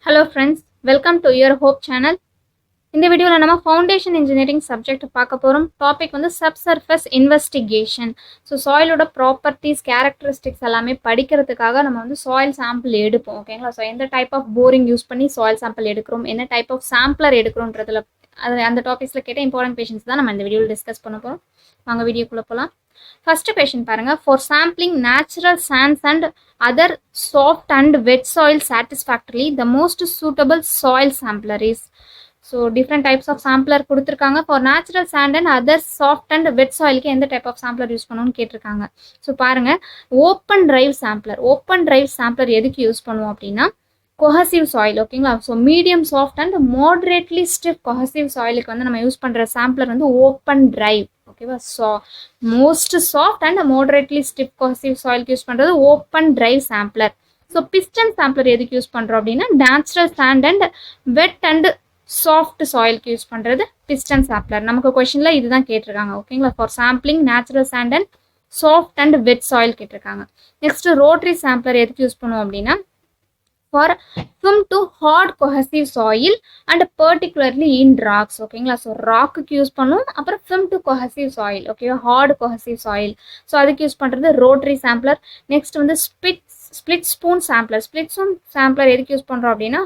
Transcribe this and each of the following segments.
Hello friends, welcome to your Hope channel. இந்த வீடியோவில் நம்ம ஃபவுண்டேஷன் இன்ஜினியரிங் சப்ஜெக்ட் பார்க்க போகிறோம். டாபிக் வந்து சப்சர்ஃபேஸ் இன்வெஸ்டிகேஷன். ஸோ சாயிலோட ப்ராப்பர்ட்டிஸ் கேரக்டரிஸ்டிக்ஸ் எல்லாமே படிக்கிறதுக்காக நம்ம வந்து சாயில் சாம்பிள் எடுப்போம். ஓகேங்களா? ஸோ எந்த டைப் ஆஃப் போரிங் யூஸ் பண்ணி சாயில் சாம்பிள் எடுக்கிறோம், என்ன டைப் ஆஃப் சாம்பிளர் எடுக்கிறோன்றதுல அந்த டாபிக்ஸில் கேட்ட இம்பார்ட்டன்ட் கொஷின்ஸ் தான் நம்ம இந்த வீடியோவில் டிஸ்கஸ் பண்ண போகிறோம். வாங்க வீடியோக்குள்ளே போகலாம். ஃபர்ஸ்ட் கொஷின் பாருங்க. For sampling natural sands and other soft and wet soil satisfactorily the most suitable soil sampler is. So different types of sampler கொடுத்துருக்காங்க. For natural sand and other soft and wet சாயிலுக்கு எந்த type of sampler use பண்ணணும்னு கேட்டிருக்காங்க. So பாருங்க, open drive sampler எதுக்கு use பண்ணுவோம் அப்படின்னா cohesive soil. ஓகேங்களா? So medium soft and moderately stiff cohesive சாயிலுக்கு வந்து நம்ம யூஸ் பண்ணுற சாம்பிளர் வந்து ஓப்பன் டிரைவ். ஓகேவா? So most soft and moderately stiff cohesive சாயிலுக்கு யூஸ் பண்ணுறது open drive sampler. So piston sampler எதுக்கு யூஸ் பண்ணுறோம் அப்படின்னா natural sand and wet and soft சாயிலுக்கு யூஸ் பண்ணுறது பிஸ்டன் சாம்பிளர். நமக்கு கொஷனில் இதுதான் கேட்டிருக்காங்க. ஓகேங்களா? For sampling natural sand and soft and wet soil கேட்டிருக்காங்க. நெக்ஸ்ட் ரோட்டரி சாம்பிளர் எதுக்கு யூஸ் பண்ணுவோம் அப்படின்னா for swim to hard cohesive soil and particularly in rocks. ஓகேங்களா? ஸோ ராக்குக்கு யூஸ் பண்ணுவோம். அப்புறம் swim to cohesive soil. ஓகேவா? Hard cohesive soil. ஸோ அதுக்கு யூஸ் பண்ணுறது ரோட்டரி சாம்பிளர். நெக்ஸ்ட் வந்து ஸ்பிளிட் ஸ்பூன் சாம்பிளர் எதுக்கு யூஸ் பண்ணுறோம் அப்படின்னா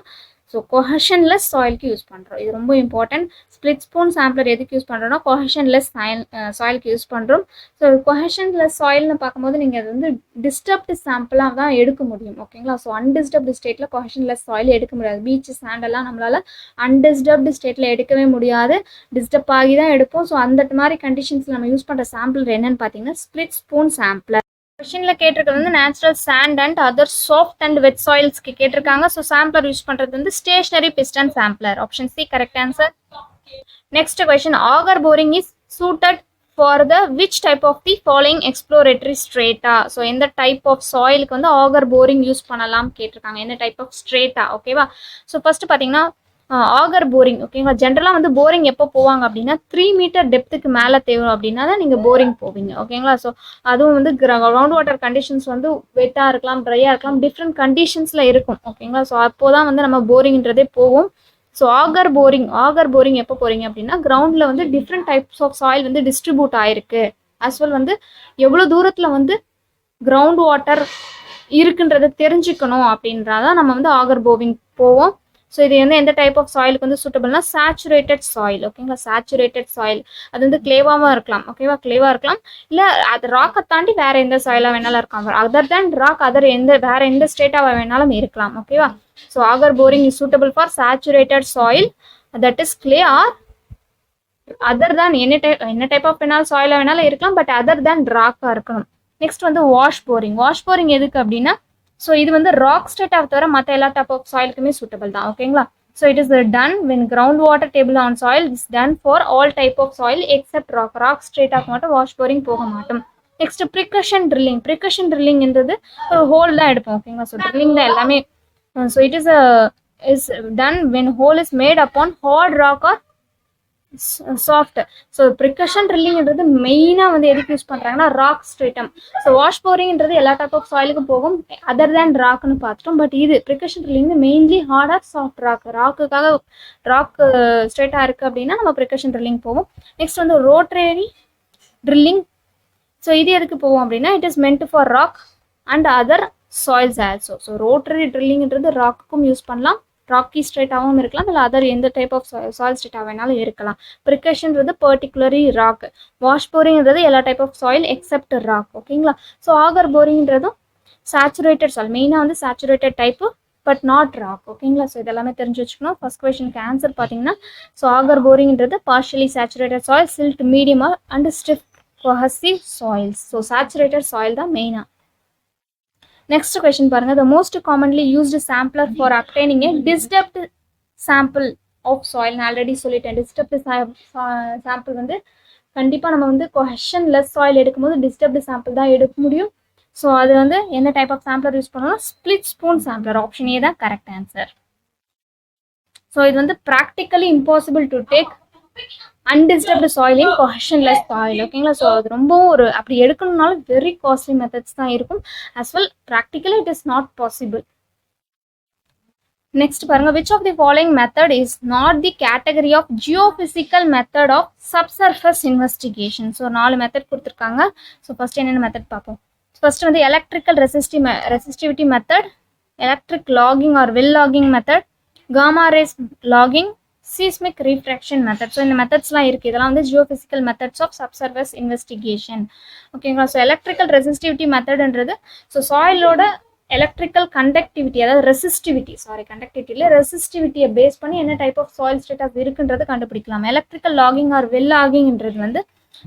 ஸோ கொஹஷன்லெஸ் சாயிலுக்கு யூஸ் பண்ணுறோம். இது ரொம்ப இம்பார்ட்டன்ட். ஸ்பிளிட் ஸ்பூன் சாம்பிளர் எதுக்கு யூஸ் பண்ணுறோம்னா கொஹஷன்லெஸ் சாயிலுக்கு யூஸ் பண்ணுறோம். ஸோ கொஹஷன்லெஸ் சாயில்னு பார்க்கும்போது நீங்கள் அது வந்து டிஸ்டர்ப்டு சாம்பிளாக தான் எடுக்க முடியும். ஓகேங்களா? ஸோ அன்டிஸ்டர்ப்டு ஸ்டேட்டில் கொஹஷன்லெஸ் சாயில் எடுக்க முடியாது. பீச் சாண்டெல்லாம் நம்மளால் அன்டிஸ்டர்ப்டு ஸ்டேட்டில் எடுக்கவே முடியாது. டிஸ்டர்ப் ஆகி தான் எடுப்போம். ஸோ அந்த மாதிரி கண்டிஷன்ஸில் நம்ம யூஸ் பண்ணுற சாம்பிள் என்னன்னு பார்த்தீங்கன்னா ஸ்பிளிட் ஸ்பூன் சாம்பிளர். கொஷனில் கேட்டிருக்கிறது வந்து natural sand and other soft and wet சாயில்ஸ்க்கு கேட்டிருக்காங்க. ஸோ சாம்பிளர் யூஸ் பண்ணுறது வந்து stationary piston sampler. Option C correct answer. Next question, auger boring is suited for the which type of the following exploratory strata. So எந்த type of சாயிலுக்கு வந்து auger boring use பண்ணலாம் கேட்டிருக்காங்க. என்ன type of ஸ்ட்ரேட்டா. ஓகேவா? So first பார்த்தீங்கன்னா ஆகர் boring. ஓகேங்களா? ஜென்ரலாக வந்து போரிங் எப்போ போவாங்க அப்படின்னா 3 மீட்டர் டெப்த்துக்கு மேலே தேவை அப்படின்னா தான் நீங்கள் போரிங் போவீங்க. ஓகேங்களா? ஸோ அதுவும் வந்து கிரவுண்ட் வாட்டர் கண்டிஷன்ஸ் வந்து வெட்டாக இருக்கலாம், ட்ரையாக இருக்கலாம், டிஃப்ரெண்ட் கண்டிஷன்ஸில் இருக்கும். ஓகேங்களா? ஸோ அப்போ தான் வந்து நம்ம போரிங்ன்றதே போவோம். ஸோ ஆகர் போரிங் எப்போ போகிறீங்க அப்படின்னா கிரவுண்டில் வந்து டிஃப்ரெண்ட் டைப்ஸ் ஆஃப் சாயில் வந்து டிஸ்ட்ரிபியூட் ஆயிருக்கு. ஆஸ்வெல் வந்து எவ்வளோ தூரத்தில் வந்து கிரவுண்ட் வாட்டர் இருக்குன்றதை தெரிஞ்சுக்கணும் அப்படின்றதான் நம்ம வந்து ஆகர் போரிங் போவோம். ஸோ இது வந்து எந்த டைப் ஆஃப் சாயிலுக்கு வந்து சூட்டபிள்னா சேச்சுரேட்டட் சாயில். ஓகேங்களா? சேச்சுரேட்டட் சாயில் அது வந்து கிளேவாகவும் இருக்கலாம். ஓகேவா? கிளேவாக இருக்கலாம், இல்லை அது ராக்கை தாண்டி வேறு எந்த சாயிலாக வேணாலும் இருக்கலாம். அதர் தேன் ராக் வேறு எந்த ஸ்டேட்டாக வேணாலும் இருக்கலாம். ஓகேவா? So auger boring is suitable for saturated soil that is clay or other than என்ன டைப் ஆஃப் வேணாலும் சாயிலாக வேணாலும் இருக்கலாம், பட் அதர் தேன் ராக்காக இருக்கணும். நெக்ஸ்ட் வந்து வாஷ் போரிங் எதுக்கு அப்படின்னா ஸோ இது வந்து ராக் ஸ்டேட்டாக தவிர மற்ற எல்லா டைப் ஆஃப் சாயிலுக்குமே சூட்டபிள் தான். ஓகேங்களா? So it is done when ground water table on soil is done for all type of soil except rock ஸ்டேட்டாக மட்டும் வாஷ் போரிங் போக மாட்டோம். நெக்ஸ்ட் ப்ரிகஷன் ட்ரில்லிங்ன்றது ஒரு ஹோல் தான் எடுப்போம். ஓகேங்களா? ஸோ ட்ரில்லிங் தான் எல்லாமே. So it is done when hole is made upon hard rock or soft. So percussion ட்ரில்லிங்ன்றது மெயினாக வந்து எதுக்கு யூஸ் பண்ணுறாங்கன்னா ராக் ஸ்ட்ரேட்டம். ஸோ வாஷ் போரிங்ன்றது எல்லா டைப் ஆஃப் சாயிலுக்கும் போகும் அதர் தேன் ராக்னு பார்த்துட்டோம். பட் இது percussion drilling mainly hard or soft ராக்குக்காக ராக் ஸ்ட்ரேட்டாக இருக்குது அப்படின்னா நம்ம ப்ரிகஷன் ட்ரில்லிங் போவோம். நெக்ஸ்ட் வந்து ரோட்டரி ட்ரில்லிங். ஸோ இது எதுக்கு போவோம் அப்படின்னா it is meant for rock and other soils also. So rotary ட்ரில்லிங்ன்றது ராக்குக்கும் யூஸ் பண்ணலாம், ராக்கி ஸ்ட்ரேட்டாகவும் இருக்கலாம், இல்லை அதர் எந்த டைப் ஆஃப் சாயில் ஸ்ட்ரேட்டாக வேணாலும் இருக்கலாம். ப்ரிகஷன்றது பர்டிகுலரி ராக். வாஷ் போரிங்கிறது எல்லா type of soil except rock. ஓகேங்களா? ஸோ ஆகர் போரிங்ன்றதும் சேச்சுரேட்டட் சாயில், மெயினாக வந்து saturated type but not rock. ஓகேங்களா? ஸோ இதெல்லாமே தெரிஞ்சு வச்சுக்கணும். ஃபர்ஸ்ட் கொஸ்டினுக்கு ஆன்சர் பார்த்தீங்கன்னா ஸோ ஆகர் போரிங்ன்றது partially saturated soil, silt, medium and stiff cohesive soils. So saturated soil தான் மெயினாக. நெக்ஸ்ட் கொஸ்டின் பாருங்க, the most commonly used sampler for obtaining a disturbed sample of soil. நான் ஆல்ரெடி சொல்லிட்டேன், disturbed sample வந்து கண்டிப்பாக நம்ம வந்து கொஹஷன்லெஸ் சாயில் எடுக்கும்போது டிஸ்டர்ப்டு சாம்பிள் தான் எடுக்க முடியும். ஸோ அது வந்து என்ன டைப் ஆஃப் சாம்பிளர் யூஸ் பண்ணணும்? Split spoon sampler. Option A தான் கரெக்ட் ஆன்சர். ஸோ இது வந்து practically impossible to take undisturbed soil in cohesionless soil. ஓகேங்களா? ஸோ அது ரொம்பவும் ஒரு அப்படி எடுக்கணும்னாலும் வெரி காஸ்ட்லி மெத்தட்ஸ் தான் இருக்கும். As well practically it is not possible. Next பாருங்க, which of the following method is not the category of geophysical method of subsurface investigation? So 4 method கொடுத்துருக்காங்க. So first என்னென்ன method பார்ப்போம். First வந்து electrical resistivity method, electric logging or well logging method, gamma rays logging, seismic refraction method. So இந்த மெத்தட்ஸ்லாம் இருக்குது. இதெல்லாம் வந்து geophysical methods of subsurface investigation. ஓகேங்களா. ஸோ எலக்ட்ரிக்கல் ரெசிஸ்டிவிட்டி மெத்தட்ன்றது ஸோ சாயிலோட எலக்ட்ரிக்கல் கண்டக்டிவிட்டி, அதாவது ரெசிஸ்டிவிட்டியை பேஸ் பண்ணி என்ன டைப் ஆஃப் சாயில் ஸ்டேட்டஸ் இருக்குன்றது கண்டுபிடிக்கலாம். எலக்ட்ரிக்கல் லாகிங் ஆர் வெல் லாகிங்ன்றது வந்து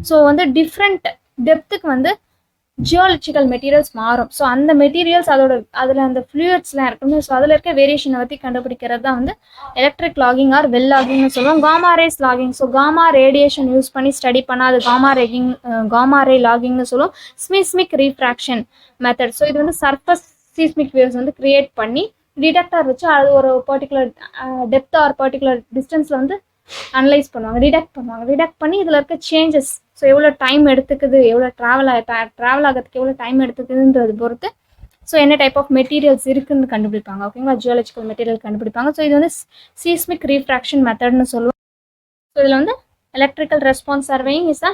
ஸோ வந்து டிஃப்ரெண்ட் டெப்த்துக்கு வந்து ஜியாலஜிக்கல் மெட்டீரியல்ஸ் மாறும். ஸோ அந்த மெட்டீரியல்ஸ் அதில் அந்த ஃப்ளூயிட்ஸ்லாம் இருக்கும். ஸோ அதில் இருக்க வேரியேஷனை பற்றி கண்டுபிடிக்கிறது தான் வந்து எலக்ட்ரிக் லாகிங் ஆர் வெல் லாகிங்னு சொல்லுவோம். Gamma rays logging, so gamma radiation use பண்ணி ஸ்டடி பண்ணால் அது காமா ரே லாகிங்னு சொல்லுவோம். சீஸ்மிக் ரீஃப்ராக்ஷன் மெத்தட், ஸோ இது வந்து சர்ஃபஸ் சீஸ்மிக் வேவ்ஸ் வந்து கிரியேட் பண்ணி டிடெக்டர் வச்சு அது ஒரு பர்டிகுலர் டெப்த் ஆர் பர்டிகுலர் டிஸ்டன்ஸில் வந்து அனலைஸ் பண்ணுவாங்க, டிடெக்ட் பண்ணி இதில் இருக்க சேஞ்சஸ், ஸோ எவ்வளோ டைம் எடுத்துக்குது, எவ்வளோ ட்ராவல் ஆகிறதுக்கு எவ்வளோ டைம் எடுத்துக்குதுன்றது பொறுத்து ஸோ என்ன டைப் ஆஃப் மெட்டீரியல்ஸ் இருக்குன்னு கண்டுபிடிப்பாங்க. ஓகேங்களா. ஜியாலஜிக்கல் மெட்டீரியல் கண்டுபிடிப்பாங்க. ஸோ இது வந்து சீஸ்மிக் ரீஃப்ராக்ஷன் மெத்தட்னு சொல்லுவோம். ஸோ இதில் வந்து electrical response surveying is a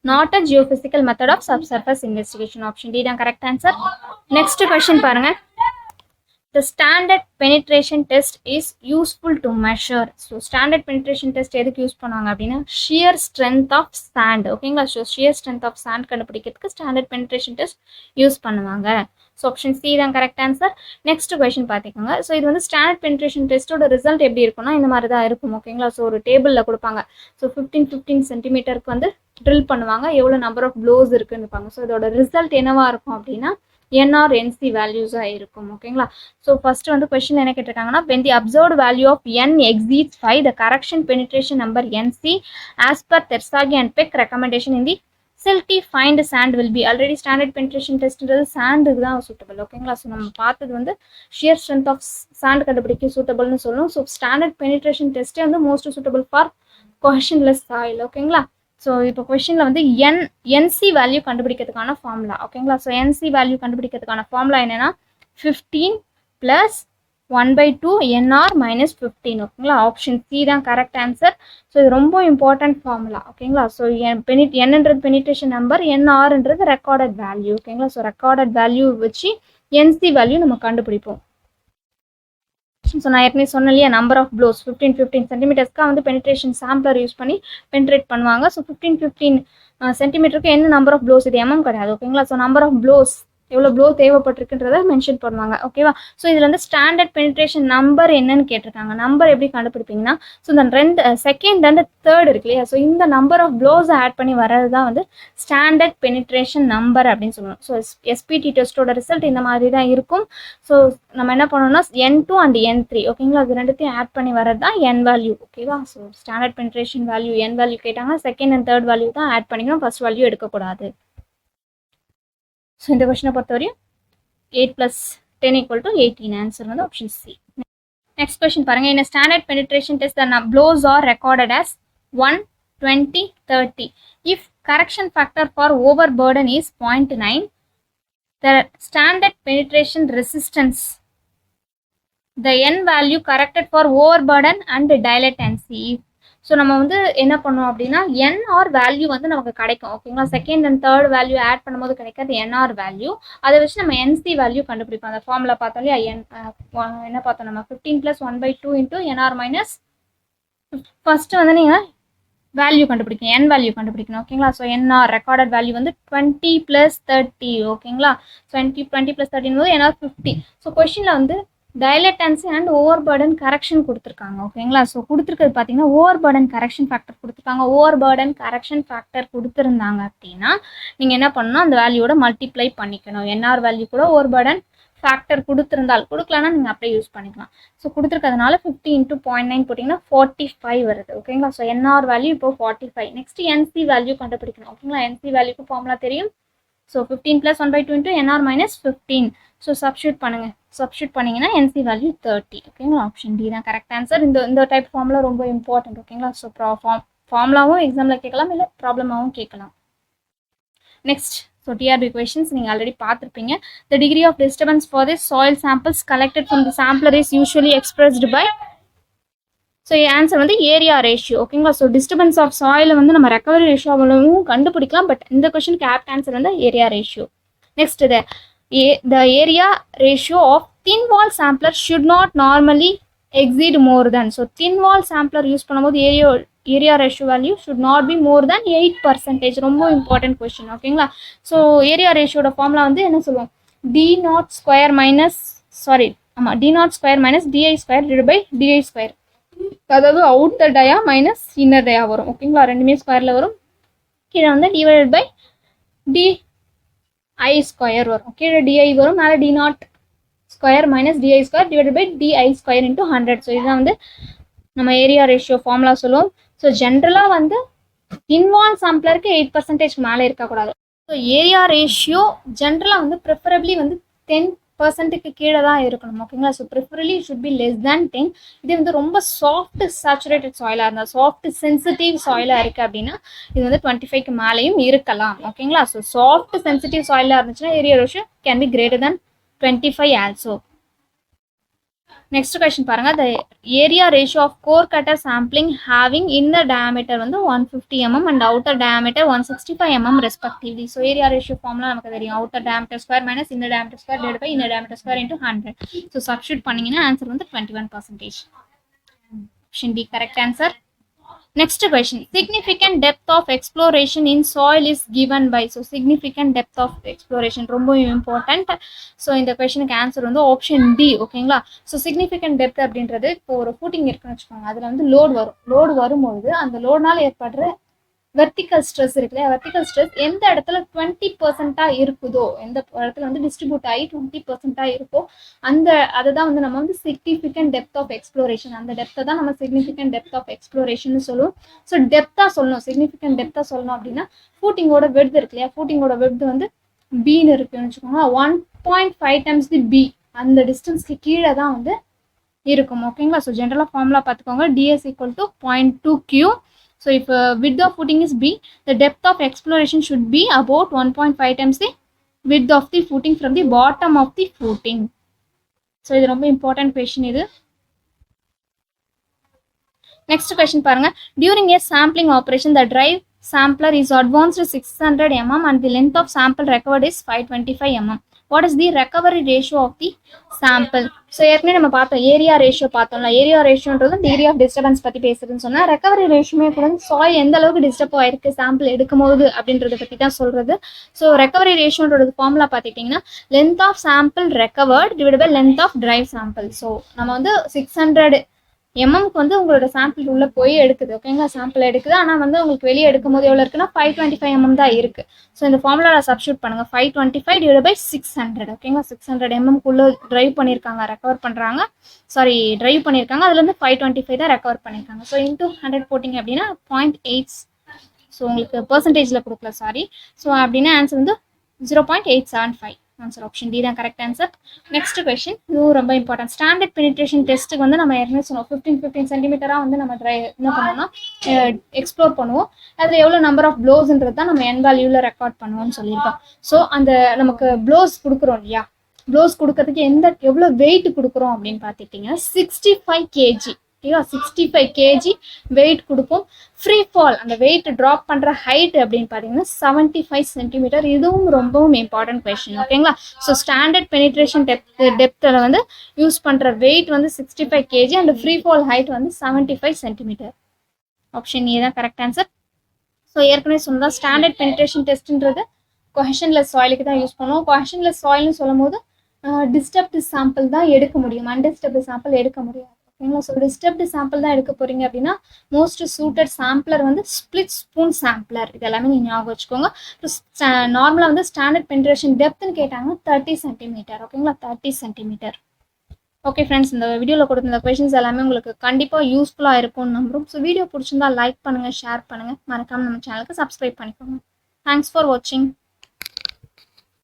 not a geophysical method of subsurface investigation. Option D தான் correct answer. Next question பாருங்க. The standard penetration test is useful to measure. So standard penetration test எதுக்கு use பண்ணுவாங்க அப்படின்னா shear strength of sand. ஓகேங்களா. So shear strength of sand கண்டுபிடிக்கிறதுக்கு standard penetration test use பண்ணுவாங்க. So option C தான் correct answer. Next question பார்த்துக்கோங்க. So இது வந்து ஸ்டாண்டர்ட் பெனிட்ரேஷன் டெஸ்ட்டோட ரிசல்ட் எப்படி இருக்கும்னா இந்த மாதிரி தான் இருக்கும். ஓகேங்களா. ஸோ ஒரு டேபிளில் கொடுப்பாங்க. ஸோ 15 சென்டிமீட்டருக்கு வந்து ட்ரில் பண்ணுவாங்க, எவ்வளோ நம்பர் ஆஃப் ப்ளோஸ் இருக்குன்னு இருப்பாங்க. ஸோ இதோட ரிசல்ட் என்னவா இருக்கும் அப்படின்னா என்ஆர் என்சி வேல்யூஸாக இருக்கும். ஓகேங்களா. ஸோ ஃபர்ஸ்ட் வந்து கொஸ்டின் என்ன கேட்டிருக்காங்கன்னா when the observed value of n exceeds 5 the correction penetration number nc as per Tersaghi and Peck recommendation in the silty find sand will be. Already standard penetration டெஸ்ட்ன்றது சாண்டுக்கு தான் suitable. ஓகேங்களா. So நம்ம பார்த்தது வந்து shear strength of sand கண்டுபிடிக்க சூட்டபிள்னு சொல்லுவோம். So standard penetration டெஸ்ட்டே வந்து மோஸ்ட் சூட்டபிள் ஃபார் கொஷன்லெஸ் சாயில். ஓகேங்களா. ஸோ இப்போ கொஷனில் வந்து என்சி வேல்யூ கண்டுபிடிக்கிறதுக்கான ஃபார்முலா. ஓகேங்களா. ஸோ என்சி வேல்யூ கண்டுபிடிக்கிறதுக்கான ஃபார்முலா என்னென்னா 15 + 1/2 NR - 15. ஓகேங்களா. ஆப்ஷன் சி தான் கரெக்ட் ஆன்சர். ஸோ இது ரொம்ப இம்பார்ட்டன்ட் ஃபார்முலா. ஓகேங்களா. ஸோ என்னன்றது பெனிட்ரேஷன் நம்பர், என்ஆர்ன்றது ரெக்கார்டட் வேல்யூ. ஓகேங்களா. ஸோ ரெக்கார்டட் வேல்யூ வச்சு என்சி வேல்யூ நம்ம கண்டுபிடிப்போம். ஸோ நான் ஏற்கனவே சொன்னேன் இல்லையா, நம்பர் ஆஃப் ப்ளோஸ் 15 சென்டிமீட்டர்ஸ்க்கு வந்து பெனிட்ரேஷன் சாம்பிளர் யூஸ் பண்ணி பெனிட்ரேட் பண்ணுவாங்க. ஸோ 15 சென்டிமீட்டருக்கு என்ன நம்பர் ஆஃப் ப்ளோஸ், இது எம்எம் கிடையாது. ஓகேங்களா. ஸோ நம்பர் ஆஃப் ப்ளோஸ் எவ்வளோ ப்ளோ தேவைப்பட்டிருக்குன்றதை மென்ஷன் பண்ணுவாங்க. ஓகேவா. ஸோ இதில் வந்து ஸ்டாண்டர்ட் பெனிட்ரேஷன் நம்பர் என்னன்னு கேட்டிருக்காங்க. நம்பர் எப்படி கண்டுபிடிப்பீங்கன்னா ஸோ இந்த செகண்ட் அண்ட் தேர்ட் இருக்கு இல்லையா, ஸோ இந்த நம்பர் ஆஃப் ப்ளோஸை ஆட் பண்ணி வர்றது தான் வந்து ஸ்டாண்டர்ட் பெனிட்ரேஷன் நம்பர் அப்படின்னு சொல்லுவோம். ஸோ எஸ்பிடி டெஸ்ட்டோட ரிசல்ட் இந்த மாதிரி தான் இருக்கும். ஸோ நம்ம என்ன பண்ணணும்னா N2 and N3 ஓகேங்களா, அது ரெண்டுத்தையும் ஆட் பண்ணி வர்றது தான் என் வேல்யூ. ஓகேவா. ஸோ ஸ்டாண்டர்ட் பெனிட்ரேஷன் வேல்யூ என் வேல்யூ கேட்டாங்கன்னா செகண்ட் அண்ட் தேர்ட் வேல்யூ தான் ஆட் பண்ணிக்கணும், ஃபர்ஸ்ட் வேல்யூ எடுக்கக்கூடாது. ஸோ இந்த கொஸ்டினை பொறுத்தவரையும் 8 + 10 = 18. ஆன்சர் வந்து ஆப்ஷன் சி. நெக்ஸ்ட் கொஸ்டின் பாருங்க. In a standard penetration test the blows are recorded as 1, 20, 30. If correction factor for overburden is 0.9, the standard penetration resistance, the n value corrected for overburden and dilatancy. So நம்ம வந்து என்ன பண்ணுவோம் அப்படின்னா NR value வந்து நமக்கு கிடைக்கும். ஓகேங்களா. Second and third value add பண்ணும்போது கிடைக்காது என்ஆர் வேல்யூ. அதை வச்சு நம்ம என்சி வேல்யூ கண்டுபிடிப்போம். அந்த ஃபார்முலா பார்த்தோம் இல்லையா, என்ன பார்த்தோம் நம்ம 15 + 1/2 × NR - ஃபர்ஸ்ட் வந்து நீங்கள் வேல்யூ கண்டுபிடிக்கணும், என் வேல்யூ கண்டுபிடிக்கணும். ஓகேங்களா. ஸோ என்ஆர் ரெக்கார்டட் வேல்யூ வந்து 20 + 30. ஓகேங்களா. ஸோ 20 + 30 போது என்ஆர் 50. ஸோ கொஸ்டினில் வந்து டைலட்டன்சி அண்ட் ஓவர்பர்டன் கரெக்ஷன் கொடுத்துருக்காங்க. ஓகேங்களா. ஸோ கொடுத்துருக்கிறது பார்த்தீங்கன்னா ஓவர்பர்டன் கரெக்ஷன் ஃபேக்டர் கொடுத்துருக்காங்க. ஓவர்பர்டன் கரெக்ஷன் ஃபேக்டர் கொடுத்துருந்தாங்க அப்படின்னா நீங்கள் என்ன பண்ணணும், அந்த வேல்யூவோட மல்டிப்ளை பண்ணிக்கணும். என்ஆர் வேல்யூ கூட ஓவர்பர்டன் ஃபேக்டர் கொடுக்கலன்னா நீங்கள் அப்படியே யூஸ் பண்ணிக்கலாம். ஸோ கொடுத்துருக்கிறதுனால 50 × 0.9 போட்டிங்கன்னா 45 வருது. ஓகேங்களா. ஸோ என்ஆர் வேல்யூ இப்போ 45. நெக்ஸ்ட் என்சி வேல்யூ கண்டுபிடிக்கணும். ஓகேங்களா. என்சி வேல்யூக்கு ஃபார்முலா தெரியும். So 15 + 1/2 × NR - 15. ஸோ சப்ஸ்டியூட் பண்ணிங்கன்னா என்சி வேல்யூ 30. ஓகேங்களா. ஆப்ஷன் டி தான் கரெக்ட் ஆன்சர். இந்த டைப் ஃபார்முலா ரொம்ப இம்பார்ட்டன்ட். ஓகேங்களா. ஸோ ஃபார்முலாவும் எக்ஸாமில் கேட்கலாம், இல்லை ப்ராப்ளமாகவும் கேட்கலாம். நெக்ஸ்ட் ஸோ டிஆர்பி கொஷின்ஸ் நீங்கள் ஆல்ரெடி பார்த்துருப்பீங்க. The degree of disturbance for the soil samples collected from the sampler is usually expressed by. So answer வந்து ஏரியா ரேஷியோ. ஓகேங்களா. ஸோ டிஸ்டர்பன்ஸ் ஆஃப் சாயில் வந்து நம்ம ரெக்கவரி ரேஷியோவும் கண்டுபிடிக்கலாம். பட் இந்த கொஷனுக்கு opt answer வந்து area ratio. Next the area ratio of thin wall sampler should not normally exceed more than. So thin wall sampler use பண்ணும்போது area ratio value should not be more than 8%. ரொம்ப important question. ஓகேங்களா. So area ரேஷியோட formula வந்து என்ன சொல்லுவோம், d0 minus di square divided by di square. அதாவது outer dia minus inner dia வரும். ஓகேங்களா. ரெண்டுமே ஸ்கொயரில் வரும். கீழே வந்து divided by D I square வரும். கீழே டிஐ வரும், மேலே d0 square minus DI square divided by DI square into 100. So இதுதான் வந்து நம்ம ஏரியா ரேஷியோ ஃபார்முலா சொல்லுவோம். ஸோ ஜென்ரலாக வந்து இன்வால்வ் சாம்பிளருக்கு 8% மேலே இருக்கக்கூடாது. ஸோ ஏரியா ரேஷியோ ஜென்ரலாக வந்து ப்ரிஃபரபிளி வந்து 10%க்கு கீழே தான் இருக்கணும். ஓகேங்களா. So preferably should be less than 10. இது வந்து ரொம்ப சாஃப்ட் சேச்சுரேட்டட் சாயிலாக இருந்தால், சாஃப்ட் சென்சிட்டிவ் சாயிலாக இருக்குது அப்படின்னா இது வந்து 25க்கு மேலேயும் இருக்கலாம். ஓகேங்களா. ஸோ சாஃப்ட் சென்சிட்டிவ் சாயிலாக இருந்துச்சுன்னா area ratio can be greater than 25 also. Next question பாருங்க. The area ratio of core cutter sampling having inner diameter வந்து 150 mm and outer diameter 165 mm respectively. So area ratio formula நமக்கு தெரியும். Outer diameter square minus inner diameter square divided by inner diameter square into 100. So substitute பண்ணீங்கன்னா answer வந்து 21%. Option D correct answer. Next question. Significant depth of exploration in soil is given by. So significant depth of exploration ரொம்ப important. So இந்த கொஷனுக்கு answer வந்து option D. ஓகேங்களா. So significant depth அப்படின்றது இப்போ ஒரு footing இருக்குன்னு வச்சுக்கோங்க. அதில் வந்து லோடு வரும்பொழுது அந்த லோடுனால ஏற்படுற வெர்டிக்கல் ஸ்ட்ரெஸ் இருக்குல்ல, வெர்டிக்கல் ஸ்ட்ரெஸ் எந்த இடத்துல 20% இருக்குதோ, எந்த இடத்துல வந்து டிஸ்ட்ரிபியூட் ஆகி 20% இருக்கோ அதை தான் வந்து நம்ம வந்து சிக்னிஃபிகண்ட் டெப்த் ஆஃப் எக்ஸ்ப்ளோரேஷன், அந்த டெப்த்தை தான் நம்ம சிக்னிஃபிகண்ட் டெப்த் ஆஃப் எக்ஸ்ப்ளோரேஷன் சொல்லுவோம். ஸோ டெப்த்தாக சொல்லணும், சிக்னிஃபிகண்ட் டெப்த்தாக சொல்லணும் அப்படின்னா ஃபூட்டிங்கோட வெட்த் இருக்கு இல்லையா, ஃபூட்டிங்கோட வெட்த் வந்து பின்னு இருக்குன்னு வச்சுக்கோங்க. 1.5 times தி பி, அந்த டிஸ்டன்ஸ்க்கு கீழே தான் வந்து இருக்கும். ஓகேங்களா. ஸோ ஜென்ரலாக ஃபார்முலா பார்த்துக்கோங்க. ds equal to 0.2q. So if width of footing is b, the depth of exploration should be about 1.5 times the width of the footing from the bottom of the footing. So இது ரொம்ப important question இது. Next question பாருங்க. During a sampling operation, the drive sampler is advanced 600 mm and the length of sample recovered is 525 mm. What is the recovery ratio of the sample? So ஏற்கனவே நம்ம பார்த்தோம் area ratio பார்த்தோம்ல. Area ரேஷியோன்றது degree of disturbance பற்றி பேசுறதுன்னு சொன்னால், recovery ரேஷியோமே கூட soil எந்த அளவுக்கு டிஸ்டர்ப் ஆயிருக்கு சாம்பிள் எடுக்கும் போது அப்படின்றத பற்றி தான் சொல்கிறது. ஸோ ரெக்கவரி ரேஷியோன்றது ஃபார்முலா பார்த்துக்கிட்டிங்கன்னா length of sample recovered divide by length of drive sample. So நம்ம வந்து 600 எம்எம்க்கு வந்து உங்களோட சாம்பிள் உள்ள போய் எடுக்குது. ஓகேங்களா. சாம்பிள் எடுக்குது, ஆனால் வந்து உங்களுக்கு வெளியே எடுக்கும் போது எவ்வளோ இருக்குன்னா 525 mm தான் இருக்குது. ஸோ இந்த ஃபார்முலாவில் சப்ஸ்டியூட் பண்ணுங்கள். 525 டிவைட் பை 600. ஓகேங்களா. 600 எம்எம்க்குள்ளே ட்ரைவ் பண்ணியிருக்காங்க, ரெக்கவர் பண்ணுறாங்க, ட்ரைவ் பண்ணியிருக்காங்க. அதுல இருந்து 525 தான் ரெக்கவர் பண்ணியிருக்காங்க. ஸோ இன்டூ 100 போட்டிங்க அப்படின்னா 0.8. ஸோ உங்களுக்கு பர்சன்டேஜில் கொடுக்கல, ஸோ அப்படின்னா ஆன்சர் வந்து 0.875. ஆன்சர் ஆப்ஷன் டி தான் கரெக்ட் ஆன்சர். நெக்ஸ்ட் கொஸ்டின், இதுவும் ரொம்ப இம்பார்ட்டன்ட். ஸ்டாண்டர்ட் பெனிட்ரேஷன் டெஸ்ட்டுக்கு வந்து நம்ம ஏற்கனவே சொன்னோம் 15 சென்டிமீட்டராக வந்து நம்ம என்ன பண்ணுவோம்னா எக்ஸ்ப்ளோர் பண்ணுவோம். அதில் எவ்வளோ நம்பர் ஆஃப் ப்ளோஸ்ன்றது தான் நம்ம என் வேல்யூவில் ரெக்கார்ட் பண்ணுவோம்னு சொல்லியிருக்கோம். ஸோ அந்த நமக்கு ப்ளோஸ் கொடுக்குறோம் இல்லையா, ப்ளோஸ் கொடுக்கறதுக்கு எவ்வளோ வெயிட் கொடுக்குறோம் அப்படின்னு பார்த்துக்கிட்டிங்கன்னா 65 kg. ஓகேவா. 65 kg வெயிட் கொடுப்போம். ஃப்ரீ ஃபால் அந்த வெயிட் ட்ராப் பண்ணுற ஹைட் அப்படின்னு பார்த்தீங்கன்னா 75 சென்டிமீட்டர். இதுவும் ரொம்பவும் இம்பார்ட்டன்ட் கொஸ்டின். ஓகேங்களா. ஸோ ஸ்டாண்டர்ட் பெனிட்ரேஷன் டெப்த்தில் வந்து யூஸ் பண்ணுற வெயிட் வந்து 65 kg and free fall height வந்து 75 சென்டிமீட்டர். ஆப்ஷன் ஏ தான் கரெக்ட் ஆன்சர். ஸோ ஏற்கனவே சொன்னதான் ஸ்டாண்டர்ட் பெனிட்ரேஷன் டெஸ்ட்ன்றது கொஹஷன்லெஸ் சாயிலுக்கு தான் யூஸ் பண்ணுவோம். கொஹஷன்லெஸ் சாயில்னு சொல்லும் போது டிஸ்டர்ப்டு சாம்பிள் தான் எடுக்க முடியும், அன்டிஸ்டர்ப்டு சாம்பிள் எடுக்க முடியாது. ஓகேங்களா. ஸோ டிஸ்டர்ப்டு சாம்பிள் தான் எடுக்க போகிறீங்க அப்படின்னா மோஸ்ட் சூட்டட் சாம்பிளர் வந்து ஸ்பிளிட் ஸ்பூன் சாம்பிளர். இது எல்லாமே நீங்கள் ஞாபகம் வச்சுக்கோங்க. நார்மலாக வந்து ஸ்டாண்டர்ட் பெனிட்ரேஷன் டெப்த்னு கேட்டாங்கன்னா 30 சென்டிமீட்டர். ஓகேங்களா. 30 சென்டிமீட்டர். ஓகே ஃப்ரெண்ட்ஸ், இந்த வீடியோவில் கொடுத்த கொஷின்ஸ் எல்லாமே உங்களுக்கு கண்டிப்பாக யூஸ்ஃபுல்லாக இருக்கும்னு நம்புகிறோம். ஸோ வீடியோ பிடிச்சிருந்தா லைக் பண்ணுங்கள், ஷேர் பண்ணுங்கள், மறக்காமல் நம்ம சேனலுக்கு சப்ஸ்கிரைப் பண்ணிக்கோங்க. தேங்க்ஸ் ஃபார் வாட்சிங்.